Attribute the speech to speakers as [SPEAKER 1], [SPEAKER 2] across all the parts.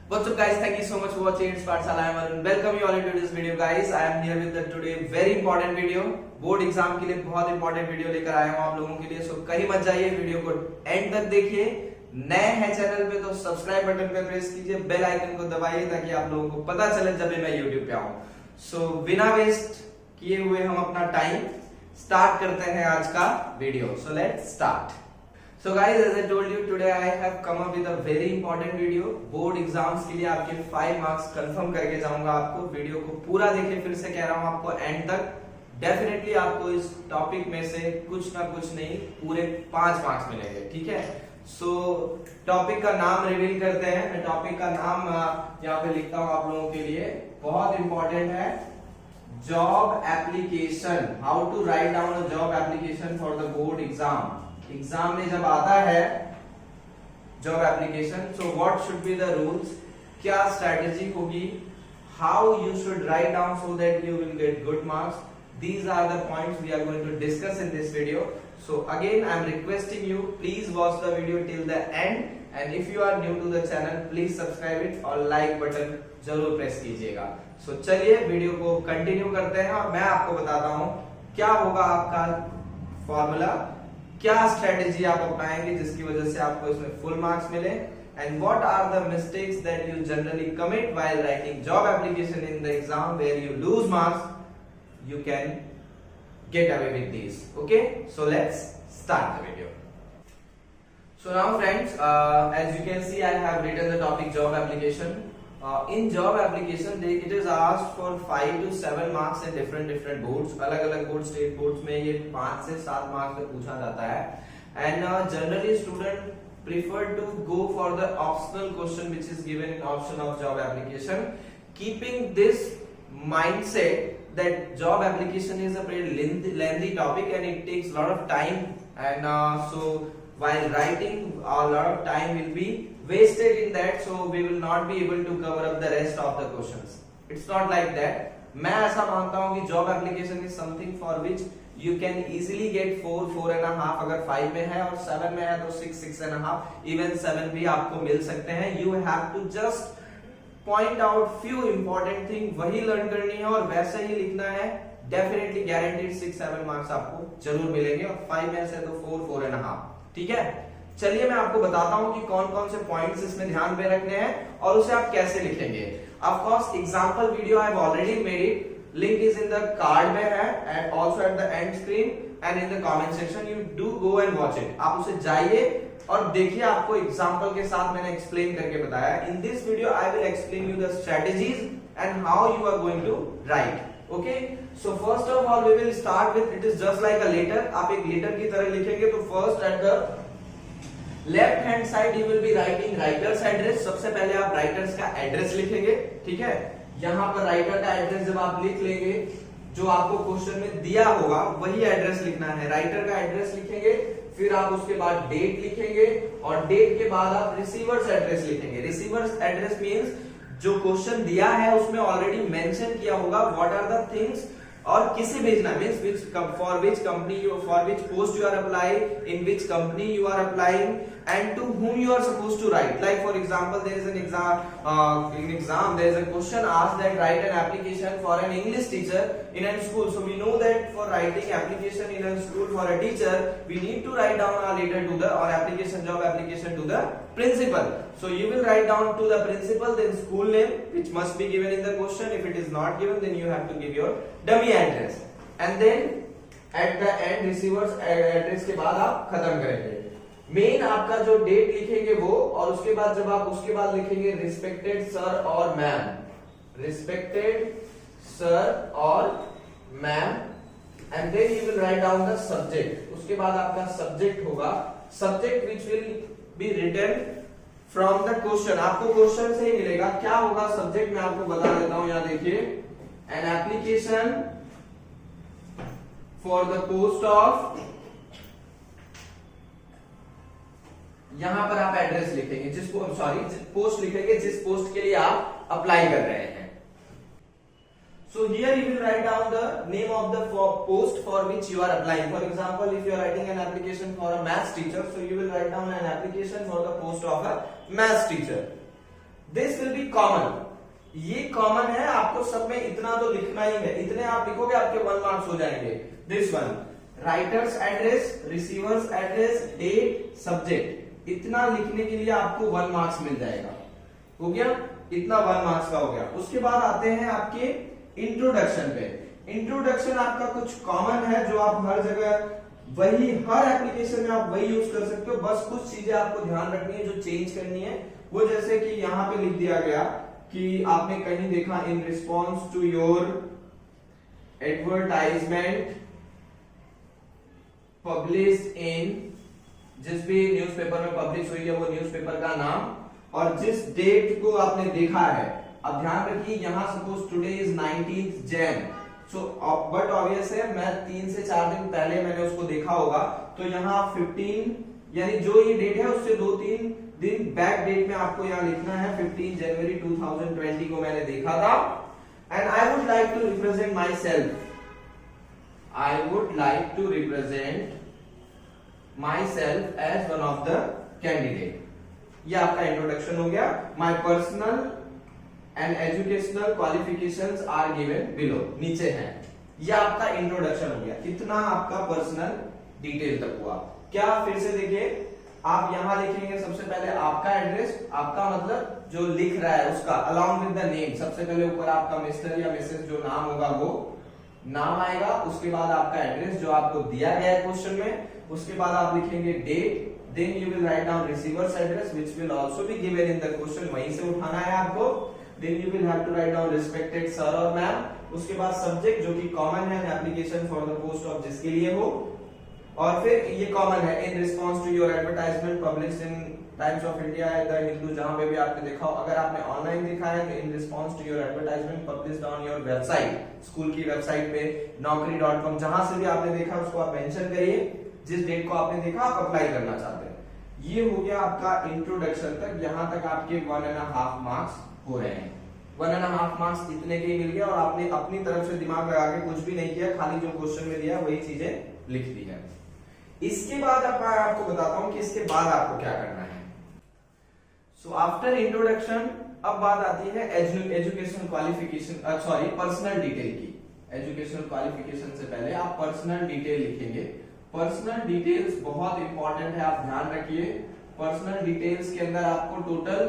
[SPEAKER 1] What's up guys, thank you so much for watching It's Pathshala. I am Arun. Welcome you all into this video guys. I am here with the today very important video. Board exam के लिए बहुत important video लेकर आया हूँ आप लोगों के लिए. सो कहीं मत जाइए, वीडियो को एंड तक देखिए. नए हैं चैनल पे तो सब्सक्राइब बटन पे प्रेस कीजिए, बेल आइकन को दबाइए ताकि आप लोगों को पता चले जब भी मैं यूट्यूब पे आऊँ. सो बिना वेस्ट किए हुए हम अपना टाइम स्टार्ट करते हैं आज का video. So let's start. So guys, as I told you, today I have come up with a very important video. Board exams के लिए आपके 5 मार्क्स कंफर्म करके जाऊंगा आपको. वीडियो को पूरा देखिए, फिर से कह रहा हूं आपको एंड तक. डेफिनेटली आपको इस टॉपिक में से कुछ ना कुछ नहीं, पूरे 5 मार्क्स मिलेंगे. ठीक है. सो टॉपिक का नाम रिवील करते हैं. मैं टॉपिक का नाम यहाँ पे लिखता हूँ आप लोगों के लिए, बहुत इंपॉर्टेंट है. Job application, how to write down a job application for the board exam. Exam में जब आता है job application, so what should be the rules, क्या स्ट्रेटेजी होगी, how you should write down so that you will get good marks. These are the points we are going to discuss in this video. So again I am requesting you, please watch the video till the end, and if you are new to the channel please subscribe it और like button जरूर press कीजिएगा. So चलिए video को continue करते हैं और मैं आपको बताता हूँ क्या होगा आपका फॉर्मूला, क्या स्ट्रेटेजी आप अपनाएंगे जिसकी वजह से आपको इसमें फुल मार्क्स मिले, and what are the mistakes that you generally commit while writing job application in the exam where you lose marks. You can get away with these. Okay, so let's start the video. So now friends, as you can see I have written the topic job application. In job application it is asked for 5 to 7 marks in different boards. अलग अलग board, state boards में ये 5 से 7 marks में पूछा जाता है. And generally student prefer to go for the optional question which is given in option of job application, keeping this mindset that job application is a very lengthy topic and it takes a lot of time, and so while writing a lot of time will be wasted in that, so we will not be able to cover up the rest of the questions. It's not like that. मैं ऐसा मानता हूँ कि job application is something for which you can easily get 4, 4.5 अगर 5 में है, और 7 में है तो 6, 6.5, even 7 भी आपको मिल सकते हैं. You have to just point out few important thing, वही लर्न करनी है और वैसे ही लिखना है. डेफिनेटली गारंटीड 6-7 मार्क्स आपको जरूर मिलेंगे, और 5 में से तो 4, 4.5. ठीक है. चलिए मैं आपको बताता हूं कि कौन कौन से पॉइंट्स इसमें ध्यान में रखने हैं और उसे आप कैसे लिखेंगे. Of course example video I have already made it. Link is in the card में है and also at the end screen and in the comment section. You do go and watch it. आप उसे जाइए और देखिए, आपको example के साथ मैंने एक्सप्लेन करके बताया. In this video I will explain you the strategies and how you are going to write. Okay, so first of all we will start with, it is just like a letter. आप एक letter की तरह लिखेंगे तो first at the left hand side you will be writing writer's address. सबसे पहले आप writers का एड्रेस लिखेंगे. ठीक है. यहाँ पर राइटर का एड्रेस जब आप लिख लेंगे, जो आपको क्वेश्चन में दिया होगा वही एड्रेस लिखना है. राइटर का एड्रेस लिखेंगे, फिर आप उसके बाद डेट लिखेंगे, और डेट के बाद आप रिसीवर्स एड्रेस लिखेंगे. रिसीवर्स एड्रेस मींस जो क्वेश्चन दिया है उसमें ऑलरेडी मेंशन किया होगा व्हाट आर द थिंग्स, और किसे भेजना means which for which company you, for which post you are applying, in which company you are applying, and to whom you are supposed to write. Like for example, there is an exam, there is a question asked that write an application for an English teacher in a school. So we know that for writing application in a school for a teacher, we need to write down a letter to the, or application, job application to the principal. So you will write down to the principal, then school name which must be given in the question. If it is not given, then you have to give your dummy address, and then at the end receivers address के बाद आप खत्म करेंगे. Main आपका जो date लिखेंगे वो, और उसके बाद जब आप उसके बाद लिखेंगे रिस्पेक्टेड सर और मैम, रिस्पेक्टेड सर और ma'am, and then you will write down the subject. उसके बाद आपका सब्जेक्ट होगा, subject which will be written from the question. आपको क्वेश्चन से ही मिलेगा. क्या होगा सब्जेक्ट, मैं आपको बता देता हूं. यहां देखिए, an application for the post of, यहां पर आप एड्रेस लिखेंगे, जिस पोस्ट लिखेंगे जिस पोस्ट के लिए आप अप्लाई कर रहे हैं. So here you will write down the name of the post for which you are applying. For example, if you are writing an application for a maths teacher, so you will write down an application for the post of a maths teacher. This will be common, ये common है, आपको सब में इतना तो लिखना ही है, इतने आप लिखोगे आपके 1 मार्क्स हो जाएंगे। This one, writer's address, receiver's address, date, subject, इतना लिखने के लिए आपको 1 मार्क्स मिल जाएगा। हो गया, इतना 1 मार्क्स का हो गया। उसके बाद आते हैं आपके इंट्रोडक्शन पे। इंट्रोडक्शन आपका कुछ कॉमन है जो आप हर जगह वही, हर एप्लीकेशन में आप वही यूज कर सकते हो, बस कुछ चीजें आपको ध्यान रखनी है जो चेंज करनी है। वो जैसे कि यहां पे लिख दिया गया कि आपने कहीं देखा in response to your advertisement published in, जिस भी न्यूज़पेपर में पब्लिश हुई है वो न्यूज़पेपर का नाम और जिस डेट को आपने देखा है। अब ध्यान रखिए यहां suppose today is 19th Jan, so but obvious है मैं 3 से 4 दिन पहले मैंने उसको देखा होगा, तो यहाँ 15 यानी जो ये डेट है उससे 2-3 दिन बैक डेट में आपको यहाँ लिखना है 15 जनवरी 2020 को मैंने देखा था। And I would like to represent myself, I would like to represent myself as one of the candidate. ये आपका इंट्रोडक्शन हो गया। My personal and educational qualifications are given below, नीचे है। ये आपका इंट्रोडक्शन हो गया, इतना आपका पर्सनल डिटेल तक हुआ। क्या फिर से देखिए, आप यहां लिखेंगे सबसे पहले आपका एड्रेस, आपका मतलब जो लिख रहा है उसका, अलॉन्ग विद द नेम। सबसे पहले ऊपर आपका मिस्टर या मिसेस जो नाम होगा वो नाम आएगा, उसके बाद आपका एड्रेस जो आपको दिया गया है क्वेश्चन में, उसके बाद आप लिखेंगे date, then you will write down receiver's address which will also be given in the question, वहीं से उठाना है आपको। Then you will have to write down respected sir और मैम, उसके बाद सब्जेक्ट जो कि कॉमन है, application for the post of जिसके लिए हो, और फिर ये कॉमन है in response to your advertisement published in Times of India, the Hindu, जहां पे भी आपने देखा हो। अगर आपने ऑनलाइन देखा है तो in response to your advertisement published on your website, school की वेबसाइट पे naukri.com, जहां से भी आपने देखा उसको आप मेंशन करिए, जिस डेट को आपने देखा आप अप्लाई करना चाहते हैं। ये हो गया आपका इंट्रोडक्शन तक, यहां तक आपके 1.5 मार्क्स हो रहे हैं। 1.5 मार्क्स इतने के ही मिल गया और आपने अपनी तरफ से दिमाग लगा के कुछ भी नहीं किया, खाली जो क्वेश्चन में दिया वही चीजें लिख दी है। इसके बाद अब मैं आपको बताता हूं कि इसके बाद आपको क्या करना है। सो आफ्टर इंट्रोडक्शन अब बात आती है educational qualification, sorry personal detail की। एजुकेशनल क्वालिफिकेशन से पहले आप पर्सनल डिटेल लिखेंगे। पर्सनल डिटेल्स बहुत इंपॉर्टेंट है, आप ध्यान रखिए। पर्सनल डिटेल्स के अंदर आपको टोटल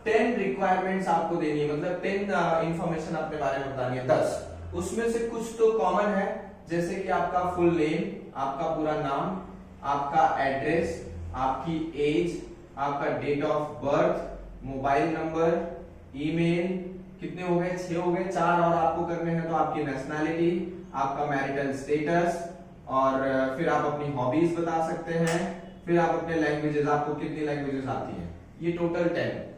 [SPEAKER 1] 10 रिक्वायरमेंट्स आपको देनी है, मतलब 10 इंफॉर्मेशन अपने बारे में बतानी है, 10। उसमें से कुछ तो कॉमन है, जैसे कि आपका फुल नेम, आपका पूरा नाम, आपका एड्रेस, आपकी एज, आपका date of birth, mobile number, email, कितने हो गए, 6 हो गए, 4 और आपको करने हैं तो आपकी नेशनैलिटी, आपका मैरिटल स्टेटस, और फिर आप अपनी हॉबीज बता सकते हैं, फिर आप अपने लैंग्वेजेस, आपको कितनी लैंग्वेजेस आती हैं, ये टोटल 10।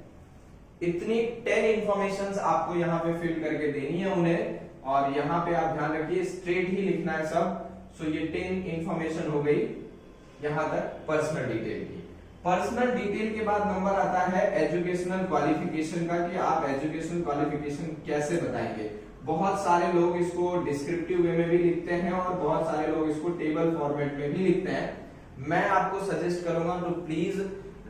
[SPEAKER 1] इतनी 10 इंफॉर्मेशन आपको यहाँ पे फिल करके देनी है उन्हें, और यहाँ पे आप ध्यान रखिए स्ट्रेट ही लिखना है सब। सो ये 10 इंफॉर्मेशन हो गई यहां तक पर्सनल डिटेल की। पर्सनल डिटेल के बाद नंबर आता है एजुकेशनल क्वालिफिकेशन का, कि आप एजुकेशनल क्वालिफिकेशन कैसे बताएंगे। बहुत सारे लोग इसको डिस्क्रिप्टिव वे में भी लिखते हैं और बहुत सारे लोग इसको टेबल फॉर्मेट में भी लिखते हैं। मैं आपको सजेस्ट करूंगा तो please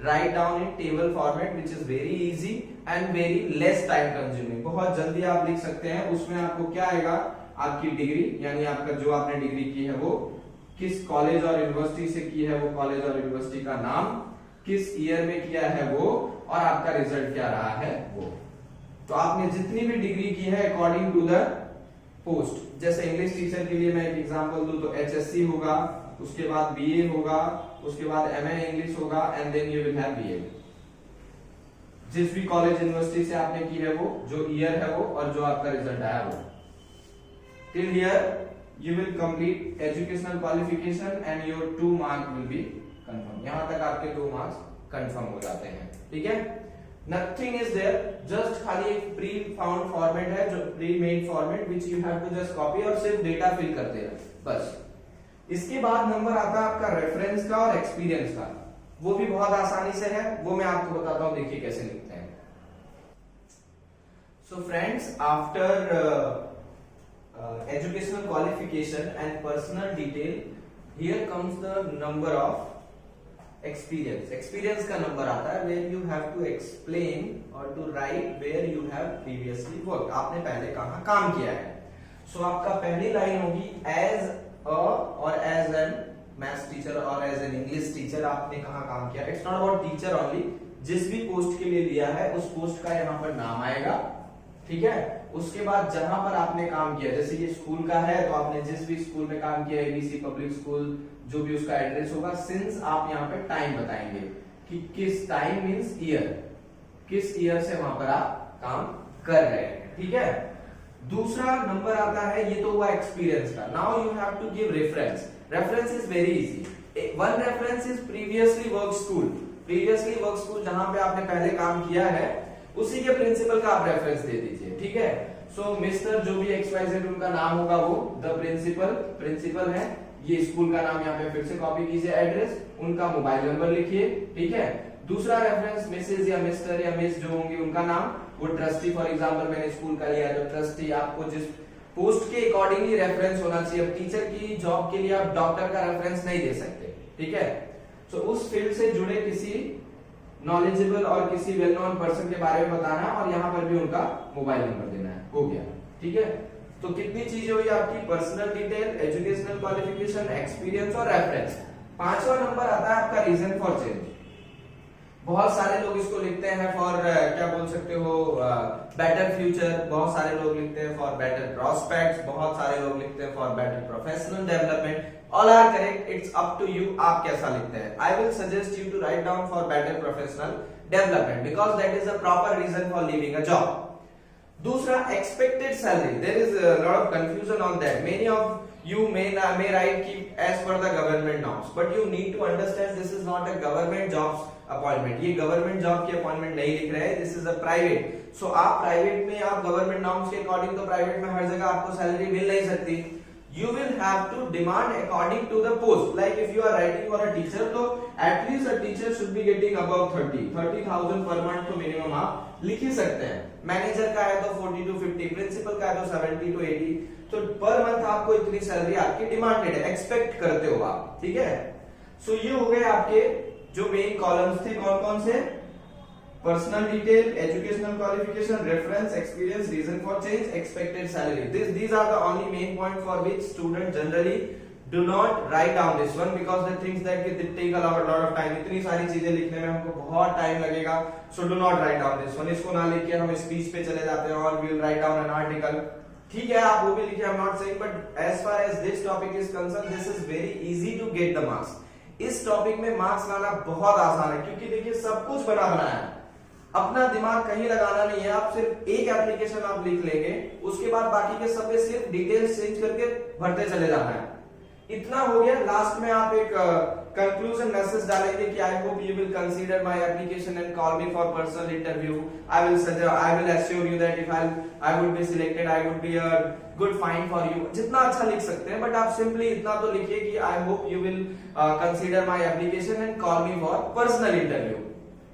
[SPEAKER 1] write down in table format which is very easy and very less time consuming. बहुत जल्दी आप लिख सकते हैं। उसमें आपको क्या आएगा, आपकी डिग्री, यानी आपका जो आपने डिग्री की है वो किस कॉलेज और यूनिवर्सिटी से की है, वो कॉलेज और यूनिवर्सिटी का नाम, किस ईयर में किया है वो, और आपका रिजल्ट क्या रहा है वो। तो आपने जितनी भी डिग्री की है अकॉर्डिंग टू द पोस्ट, जैसे इंग्लिश टीचर के लिए मैं एक एग्जांपल दूं तो HSC होगा, उसके बाद BA होगा, उसके बाद MA इंग्लिश होगा, and then you will have BA। जिस भी कॉलेज यूनिवर्सिटी से आपने की है वो, जो ईयर है वो, और जो आपका रिजल्ट आया वो। Till here you will complete educational qualification and your 2 mark will be confirmed। यहां तक आपके 2 मार्क्स कंफर्म हो जाते हैं, ठीक है। नथिंग इज देयर, जस्ट खाली एक प्री फाउंड फॉर्मेट है, जो pre made format which you have to just copy और सिर्फ डेटा फिल करते हैं बस। इसके बाद नंबर आता है आपका रेफरेंस का और एक्सपीरियंस का। वो भी बहुत आसानी से है, वो मैं आपको बताता हूं, देखिए कैसे लिखते हैं। So friends, after educational qualification and personal detail, here comes the number of experience, experience का नंबर आता है where you have to explain और to write where you have previously work, आपने पहले कहाँ काम किया है। सो आपका पहली लाइन होगी एज अ और एज एन मैथ्स टीचर और एज एन इंग्लिश टीचर आपने कहाँ काम किया। It's not about teacher only, जिस भी पोस्ट के लिए लिया है उस पोस्ट का यहाँ पर नाम आएगा, ठीक है। उसके बाद जहां पर आपने काम किया, जैसे ये स्कूल का है तो आपने जिस भी स्कूल में काम किया, एबीसी पब्लिक स्कूल, जो भी उसका एड्रेस होगा। सिंस आप यहाँ पे टाइम बताएंगे कि किस टाइम मींस ईयर, किस ईयर से वहां पर आप काम कर रहे हैं, ठीक है। दूसरा नंबर आता है, ये तो हुआ एक्सपीरियंस का। Now you have to give reference. Reference is very easy. One reference is previously work school. Previously work school जहां पे आपने पहले काम किया है उसी के प्रिंसिपल का आप रेफरेंस दे दीजिए, ठीक है। सो मिस्टर जो भी XYZ उनका नाम होगा वो द प्रिंसिपल है। ये स्कूल का नाम यहाँ पे फिर से कॉपी कीजिए, एड्रेस, उनका मोबाइल नंबर लिखिए, ठीक है। दूसरा रेफरेंस मिसेज या मिस्टर या मिस जो होंगे उनका नाम, वो ट्रस्टी, फॉर एग्जांपल मैंने स्कूल का लिया है तो ट्रस्टी, आपको जिस पोस्ट के अकॉर्डिंगली रेफरेंस होना चाहिए। अब टीचर की जॉब के लिए आप डॉक्टर का रेफरेंस नहीं दे सकते, ठीक है। सो उस फील्ड से जुड़े किसी नॉलेजेबल और किसी वेल नोन पर्सन के बारे में बताना है और यहाँ पर भी उनका मोबाइल नंबर देना है, हो गया, ठीक है। तो कितनी चीजें हुई आपकी, personal detail, educational qualification, experience और रेफरेंस। पांचवा नंबर आता है आपका रीजन फॉर चेंज। बहुत सारे लोग इसको लिखते हैं फॉर क्या बोल सकते हो, बेटर फ्यूचर, बहुत सारे लोग लिखते हैं फॉर बेटर प्रॉस्पेक्ट्स, बहुत सारे लोग लिखते हैं for better professional development. All are correct, it's up to you, आप कैसा लिखते हैं। I will suggest you to write down for better professional development because that is a proper reason for leaving a job. दूसरा expected salary, there is lot of confusion on that. Many of you may write keep as per the government norms, but you need to understand this is not a government jobs appointment। ये government job की appointment नहीं लिख रहे हैं, this is a private। so आप private में आप government norms के अकॉर्डिंग तो प्राइवेट में हर जगह आपको सैलरी मिल नहीं सकती। you will have to demand according to the post, like if you are writing for a teacher तो at least a teacher should be getting above 30,000 per month तो minimum आप लिख ही सकते हैं। मैनेजर का है तो 40 to 50, प्रिंसिपल का है तो 70 to 80, तो पर मंथ आपको इतनी सैलरी आपकी डिमांडेड है, एक्सपेक्ट करते हो आप, ठीक है। सो ये हो गए आपके जो मेन कॉलम्स थे, कौन कौन से, personal detail, educational qualification, reference, experience, reason for change, expected salary. These are the only main point for which student generally do not write down this one because they thinks that it take a lot of time. इतनी सारी चीजें लिखने में हमको बहुत time लगेगा, so do not write down this one. इसको ना लिख के हम स्पीच पे चले जाते हैं और we will write down an article, ठीक है, आप वो भी लिखे, I am not saying, but as far as this topic is concern this is very easy to get the marks. इस टॉपिक में मार्क्स लाना बहुत आसान है क्योंकि देखिए सब कुछ बना बनाया है, अपना दिमाग कहीं लगाना नहीं है। आप सिर्फ एक एप्लीकेशन आप लिख लेंगे, उसके बाद बाकी के सब में सिर्फ डिटेल्स चेंज करके भरते चले जाना है, इतना हो गया। लास्ट में आप एक कंक्लूजन मैसेज डालेंगे कि I hope you will consider my application and call me for personal interview. I will assure you that if I would be selected I would be a good find for you. जितना अच्छा लिख सकते हैं, but आप simply इतना तो लिखिए कि I hope you will consider my application and call me for personal interview,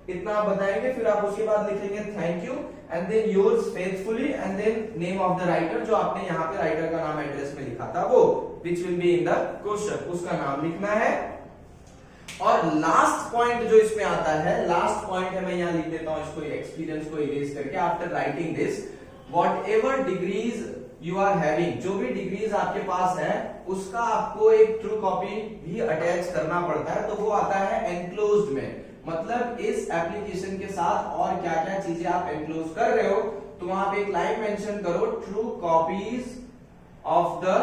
[SPEAKER 1] इतना आप बताएंगे। फिर आप उसके बाद लिखेंगे thank you and then yours faithfully and then name of the writer, जो आपने यहाँ पे राइटर का नाम एड्रेस में लिखा था वो विच will be in the question, उसका नाम लिखना है। और लास्ट पॉइंट जो इसमें आता है, लास्ट पॉइंट है, मैं यहाँ लिख देता हूँ इसको, एक्सपीरियंस को इरेज करके, after writing this whatever degrees you are having, जो भी डिग्रीज आपके पास है उसका आपको एक ट्रू कॉपी भी अटैच करना पड़ता है, तो वो आता है एनक्लोज्ड में। मतलब इस एप्लीकेशन के साथ और क्या क्या चीजें आप एनक्लोज कर रहे हो, तो वहां पे एक लाइन मेंशन करो, true copies of the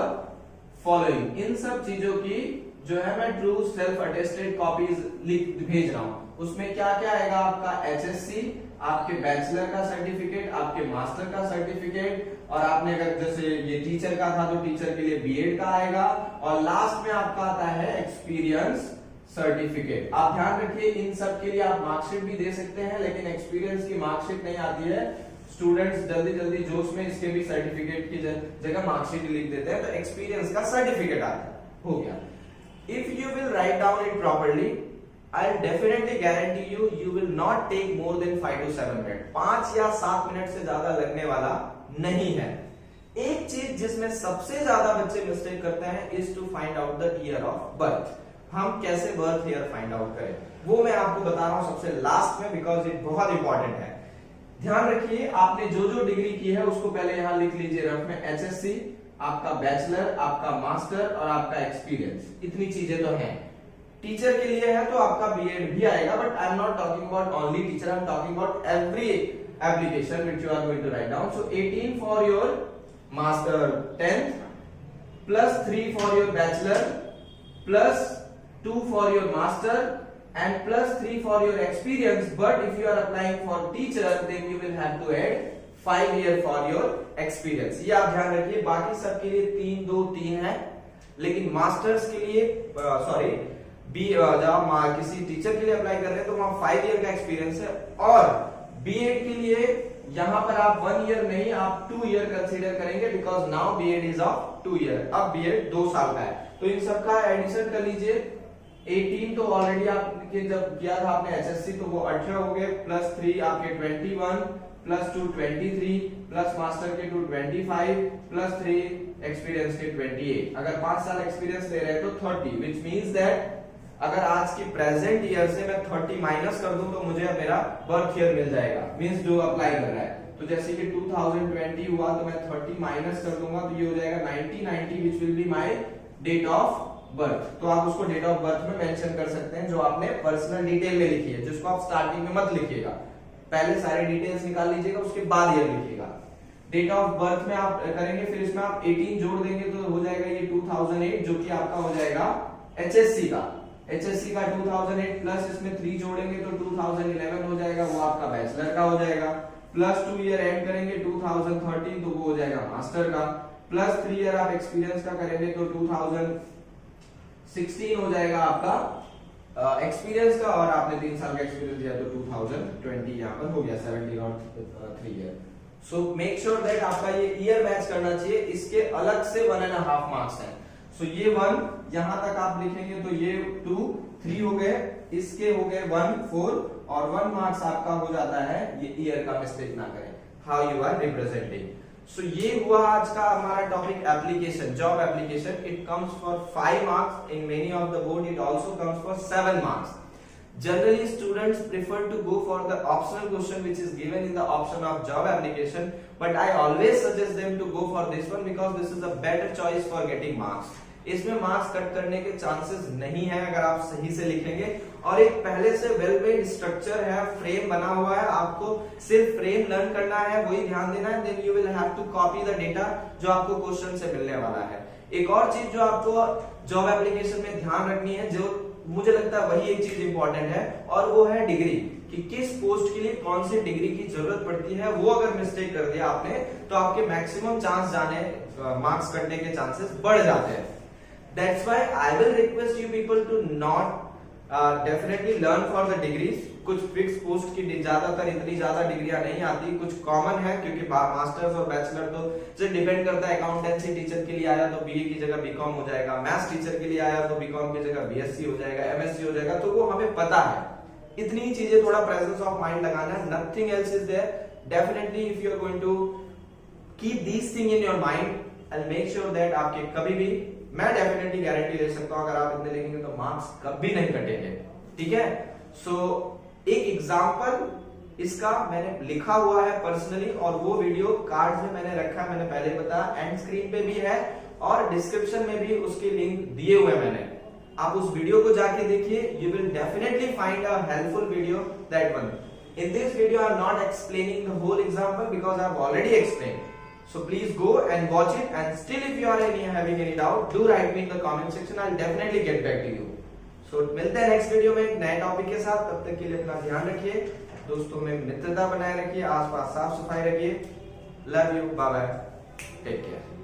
[SPEAKER 1] following. इन सब चीजों की जो है मैं ट्रू सेल्फ अटेस्टेड कॉपीज लिख भेज रहा हूं। उसमें क्या क्या आएगा, आपका HSC, आपके बैचलर का सर्टिफिकेट, आपके मास्टर का सर्टिफिकेट, और आपने अगर जैसे ये टीचर का था तो टीचर के लिए बीएड का आएगा, और लास्ट में आपका आता है एक्सपीरियंस सर्टिफिकेट। आप ध्यान रखिए इन सब के लिए आप मार्कशीट भी दे सकते हैं, लेकिन एक्सपीरियंस की मार्कशीट नहीं आती है। स्टूडेंट्स जल्दी जल्दी जोश में इसके भी सर्टिफिकेट की जगह मार्कशीट लिख देते हैं, तो एक्सपीरियंस का सर्टिफिकेट आता है, हो गया। If you will write down it properly, I'll definitely guarantee you, you will not take more than 5 to 7 minute, 5 या 7 मिनट से ज्यादा लगने वाला नहीं है। एक चीज जिसमें सबसे ज्यादा बच्चे मिस्टेक करते हैं is to find out the year of birth. हम कैसे बर्थ ईयर फाइंड आउट करें? वो मैं आपको बता रहा हूं सबसे लास्ट में, बिकॉज ये बहुत इंपॉर्टेंट है। ध्यान रखिए, आपने जो जो डिग्री की है उसको पहले यहां लिख लीजिए रफ में, HSC, आपका बैचलर, आपका मास्टर और आपका एक्सपीरियंस, इतनी चीजें तो हैं। टीचर के लिए है तो आपका बीएड भी आएगा, but I am not talking about only teacher, I am talking about every application which you are going to write down. So 18 for your master 10th plus 3 for your bachelor plus 2 for your master and plus 3 for your experience, but if you are applying for teacher then you will have to add 5 year for your experience। ये आप ध्यान रखिए, बाकी सबके लिए 3 2 3 है, लेकिन masters के लिए सॉरी जब आप किसी टीचर के लिए अप्लाई कर रहे हैं तो वहां 5 ईयर का एक्सपीरियंस है, और बीएड के लिए यहां पर आप 1 ईयर नहीं आप 2 ईयर कंसीडर करेंगे, because now BEd is of 2 year, अब बीएड 2 साल का है। तो इन सबका एडिशन कर लीजिए। 18 तो ऑलरेडी आपके जब किया था आपने एचएससी तो वो 18 हो गए, प्लस 3 आपके 21, प्लस 2 23, प्लस मास्टर के 2 25, प्लस 3 एक्सपीरियंस के 28। अगर 5 साल एक्सपीरियंस ले रहे हैं तो 30, विच मीन्स दैट अगर आज की प्रेजेंट ईयर से मैं 30 माइनस कर दूं तो मुझे मेरा बर्थ ईयर मिल जाएगा, मींस जो अप्लाई कर रहा है। तो जैसे कि 2020 हुआ तो मैं 30 माइनस कर दूंगा तो ये हो जाएगा 1990 which will be my date of birth. तो आप उसको डेट ऑफ बर्थ में मेंशन कर सकते हैं जो आपने पर्सनल डिटेल में लिखी है, जिसको आप स्टार्टिंग में मत लिखिएगा, पहले सारे डिटेल्स निकाल लीजिएगा उसके बाद ईयर लिखिएगा। डेट ऑफ बर्थ में आप करेंगे, फिर इसमें आप 18 जोड़ देंगे तो हो जाएगा ये 2008, जो कि आपका हो जाएगा एचएससी का। एचएससी का 2008 प्लस इसमें 3 जोड़ेंगे तो 2011 हो जाएगा, वो आपका बैचलर का हो जाएगा। प्लस 2 ईयर ऐड करेंगे 2013 तो वो हो जाएगा मास्टर का। प्लस 3 ईयर आप एक्सपीरियंस का करेंगे तो 2016 हो जाएगा आपका एक्सपीरियंस का, और आपने 3 साल का एक्सपीरियंस दिया तो 2020 यहाँ पर हो गया 17 और 3 year. So make sure that आपका ये ईयर मैच करना चाहिए, इसके अलग से 1.5 मार्क्स है। सो ये 1 यहां तक आप लिखेंगे तो ये 2 3 हो गए, इसके हो गए 1 4, और 1 मार्क्स आपका हो जाता है ये ईयर का, मिस्टेक ना करें, हाउ यू आर रिप्रेजेंटिंग। सो ये हुआ आज का हमारा topic application, job application. It comes for 5 marks, in many of the board it also comes for 7 marks. Generally students prefer to go for the optional question which is given in the option of job application, but I always suggest them to go for this one because this is a better choice for getting marks। इसमें marks cut करने के chances नहीं है अगर आप सही से लिखेंगे, और एक पहले से वेल मेड स्ट्रक्चर है, फ्रेम बना हुआ है, आपको सिर्फ फ्रेम लर्न करना है, वही ध्यान देना है, then you will have to copy the data जो आपको क्वेश्चन से मिलने वाला है। एक और चीज जो आपको जॉब एप्लीकेशन में ध्यान रखनी है, जो मुझे लगता है वही एक चीज इंपॉर्टेंट है, और वो है डिग्री, कि किस पोस्ट के लिए कौन सी डिग्री की जरूरत पड़ती है। वो अगर मिस्टेक कर दिया आपने तो आपके मैक्सिमम चांस जाने मार्क्स कटने के चांसेस बढ़ जाते हैं। That's why I will request you people to not definitely learn for the degrees। कुछ फिक्स पोस्ट की ज्यादातर इतनी ज्यादा डिग्रियां नहीं आती, कुछ कॉमन है, क्योंकि मास्टर्स और बैचलर तो जो डिपेंड करता है। अकाउंटेंसी टीचर के लिए आया तो बीए की जगह बीकॉम हो जाएगा, मैथ्स टीचर के लिए आया तो बीकॉम की जगह बीएससी हो जाएगा, एमएससी हो जाएगा, तो वो हमें पता है। इतनी चीजें थोड़ा प्रेजेंस ऑफ माइंड लगाना है, nothing else is there. Definitely if you are going to keep this thing in your mind and make sure that आपके कभी भी, मैं डेफिनेटली गारंटी दे सकता हूं अगर आप इतने लिखेंगे तो मार्क्स कभी नहीं कटेंगे, ठीक है। सो एक एग्जांपल इसका मैंने लिखा हुआ है पर्सनली, और वो वीडियो कार्ड में मैंने रखा है, मैंने पहले बताया, एंड स्क्रीन पे भी है और डिस्क्रिप्शन में भी उसके लिंक दिए हुए मैंने। आप उस वीडियो को जाके देखिए, you will definitely find a helpful video, that one. In this video I am not explaining the whole example because I have already explained. So please go and watch it, and still if you are having any doubt, do write me in the comment section. I'll definitely get back to you. So मिलते हैं next video में एक नए topic के साथ। तब तक के लिए अपना ध्यान रखिए, दोस्तों में मित्रता बनाए रखिए, आसपास साफ सफाई रखिए। Love you, bye bye, take care.